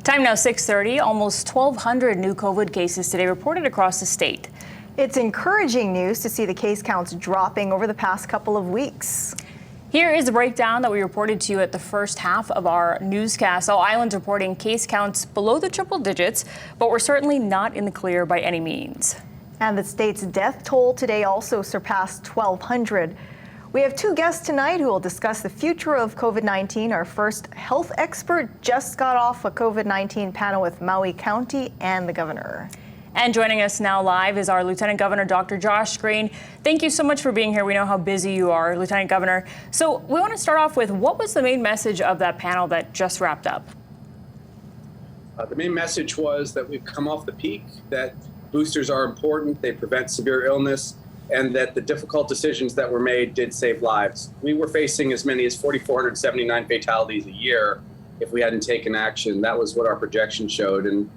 Time now 6:30. Almost 1,200 new COVID cases today reported across the state. It's encouraging news to see the case counts dropping over the past couple of weeks. Here is the breakdown that we reported to you at the first half of our newscast. All islands reporting case counts below the triple digits, but we're certainly not in the clear by any means. And the state's death toll today also surpassed 1,200. We have two guests tonight who will discuss the future of COVID-19. Our first health expert just got off a COVID-19 panel with Maui County and the governor. And joining us now live is our Lieutenant Governor, Dr. Josh Green. Thank you so much for being here. We know how busy you are, Lieutenant Governor. So we want to start off with, what was the main message of that panel that just wrapped up? The main message was that we've come off the peak, that boosters are important, they prevent severe illness, and that the difficult decisions that were made did save lives. We were facing as many as 4,479 fatalities a year if we hadn't taken action. That was what our projections showed, and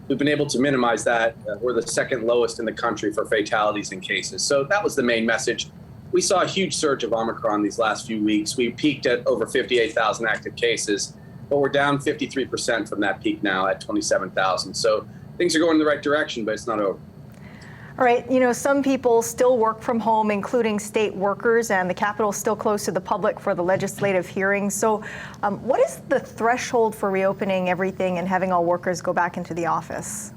we've been able to minimize that. We're the second lowest in the country for fatalities and cases. So that was the main message. We saw a huge surge of Omicron these last few weeks. We peaked at over 58,000 active cases, but we're down 53% from that peak now at 27,000. So things are going in the right direction, but it's not over. All right, some people still work from home, including state workers, and the Capitol is still closed to the public for the legislative hearings. So what is the threshold for reopening everything and having all workers go back into the office?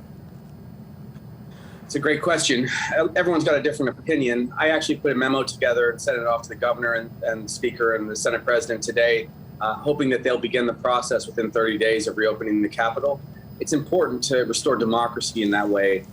It's a great question. Everyone's got a different opinion. I actually put a memo together and sent it off to the governor and speaker and the Senate president today, hoping that they'll begin the process within 30 days of reopening the Capitol. It's important to restore democracy in that way.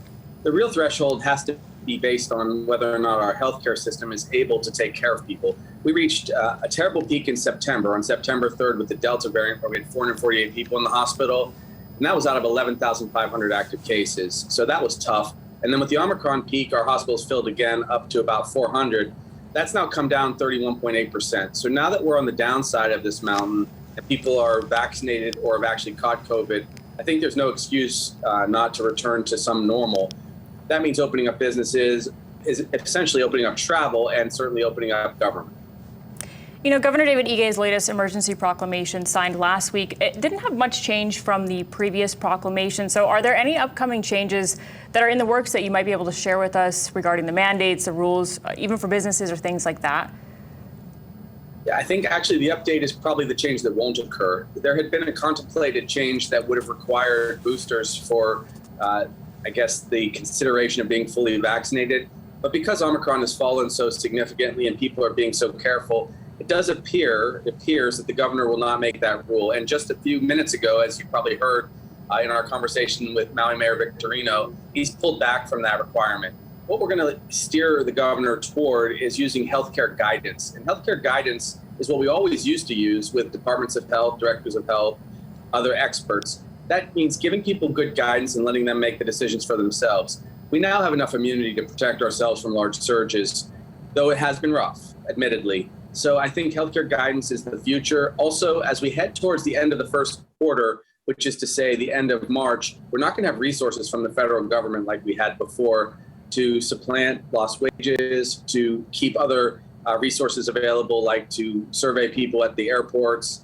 The real threshold has to be based on whether or not our healthcare system is able to take care of people. We reached a terrible peak in September, on September 3rd, with the Delta variant, where we had 448 people in the hospital, and that was out of 11,500 active cases. So that was tough. And then with the Omicron peak, our hospitals filled again up to about 400. That's now come down 31.8%. So now that we're on the downside of this mountain and people are vaccinated or have actually caught COVID, I think there's no excuse not to return to some normal. That means opening up businesses, is essentially opening up travel, and certainly opening up government. Governor David Iges' latest emergency proclamation signed last week, it didn't have much change from the previous proclamation. So are there any upcoming changes that are in the works that you might be able to share with us regarding the mandates, the rules, even for businesses or things like that? Yeah, I think actually the update is probably the change that won't occur. There had been a contemplated change that would have required boosters for I guess the consideration of being fully vaccinated. But because Omicron has fallen so significantly and people are being so careful, it appears that the governor will not make that rule. And just a few minutes ago, as you probably heard in our conversation with Maui Mayor Victorino, he's pulled back from that requirement. What we're going to steer the governor toward is using healthcare guidance. And healthcare guidance is what we always used to use with departments of health, directors of health, other experts. That means giving people good guidance and letting them make the decisions for themselves. We now have enough immunity to protect ourselves from large surges, though it has been rough, admittedly. So I think healthcare guidance is the future. Also, as we head towards the end of the first quarter, which is to say the end of March, we're not going to have resources from the federal government like we had before to supplant lost wages, to keep other resources available, like to survey people at the airports,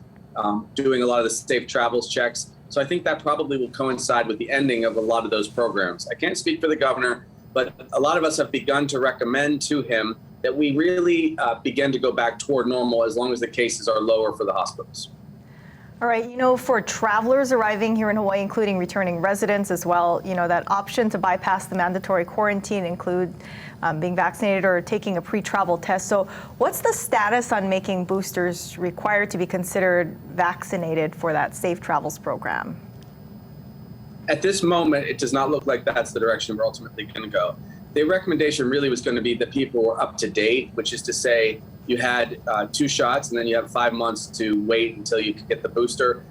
doing a lot of the safe travels checks. So I think that probably will coincide with the ending of a lot of those programs. I can't speak for the governor, but a lot of us have begun to recommend to him that we really begin to go back toward normal as long as the cases are lower for the hospitals. All right, for travelers arriving here in Hawaii, including returning residents as well, that option to bypass the mandatory quarantine include being vaccinated or taking a pre-travel test. So what's the status on making boosters required to be considered vaccinated for that Safe Travels program? At this moment, it does not look like that's the direction we're ultimately going to go. The recommendation really was going to be that people were up to date, which is to say you had 2 shots and then you have 5 months to wait until you can get the booster.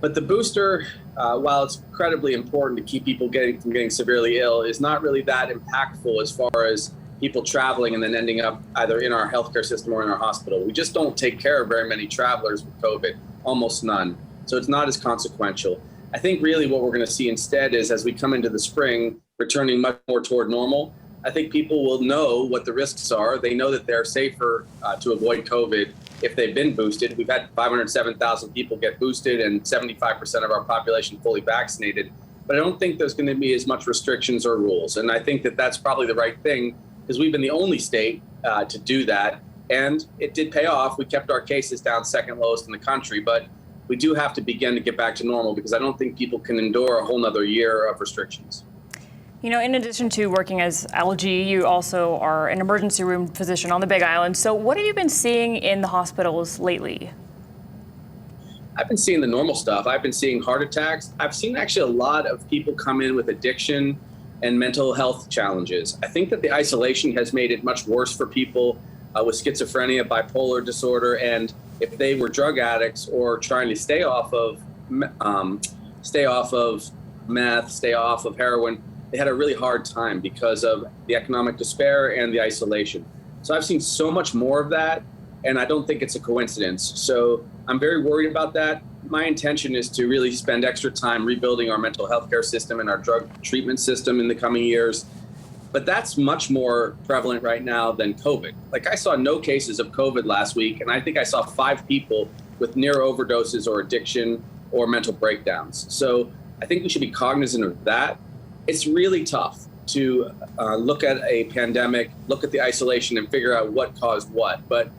But the booster, while it's incredibly important to keep people from getting severely ill, is not really that impactful as far as people traveling and then ending up either in our healthcare system or in our hospital. We just don't take care of very many travelers with COVID, almost none. So it's not as consequential. I think really what we're going to see instead is, as we come into the spring, returning much more toward normal, I think people will know what the risks are. They know that they're safer to avoid COVID if they've been boosted. We've had 507,000 people get boosted and 75% of our population fully vaccinated. But I don't think there's going to be as much restrictions or rules. And I think that that's probably the right thing, because we've been the only state to do that. And it did pay off. We kept our cases down second lowest in the country. But we do have to begin to get back to normal, because I don't think people can endure a whole nother year of restrictions. You know, in addition to working as LG, you also are an emergency room physician on the Big Island. So what have you been seeing in the hospitals lately? I've been seeing the normal stuff. I've been seeing heart attacks. I've seen actually a lot of people come in with addiction and mental health challenges. I think that the isolation has made it much worse for people with schizophrenia, bipolar disorder, and if they were drug addicts or trying to stay off of meth, stay off of heroin, they had a really hard time because of the economic despair and the isolation. So I've seen so much more of that, and I don't think it's a coincidence. So I'm very worried about that. My intention is to really spend extra time rebuilding our mental health care system and our drug treatment system in the coming years. But that's much more prevalent right now than COVID. Like, I saw no cases of COVID last week, and I think I saw 5 people with near overdoses or addiction or mental breakdowns. So I think we should be cognizant of that. It's really tough to look at a pandemic, look at the isolation, and figure out what caused what. But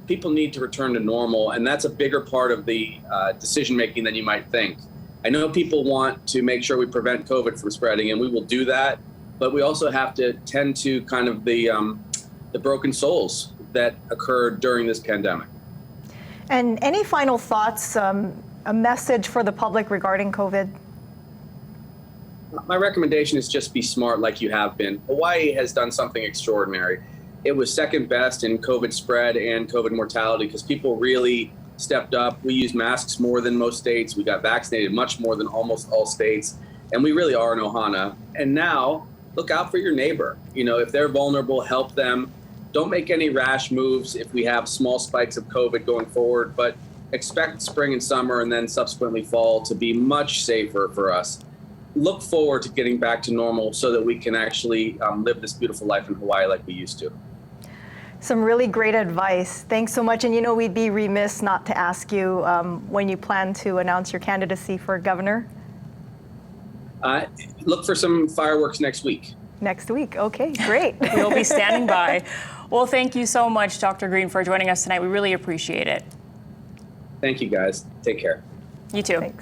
people need to return to normal, and that's a bigger part of the decision-making than you might think. I know people want to make sure we prevent COVID from spreading, and we will do that. But we also have to tend to kind of the broken souls that occurred during this pandemic. And any final thoughts, a message for the public regarding COVID? My recommendation is just be smart like you have been. Hawaii has done something extraordinary. It was second best in COVID spread and COVID mortality because people really stepped up. We use masks more than most states. We got vaccinated much more than almost all states. And we really are an ohana. And now, look out for your neighbor. You know, if they're vulnerable, help them. Don't make any rash moves if we have small spikes of COVID going forward, but expect spring and summer and then subsequently fall to be much safer for us. Look forward to getting back to normal so that we can actually live this beautiful life in Hawaii like we used to. Some really great advice. Thanks so much. And you know, we'd be remiss not to ask you when you plan to announce your candidacy for governor. Look for some fireworks next week. Next week. Okay, great. We'll be standing by. Well, thank you so much, Dr. Green, for joining us tonight. We really appreciate it. Thank you, guys. Take care. You too. Thanks.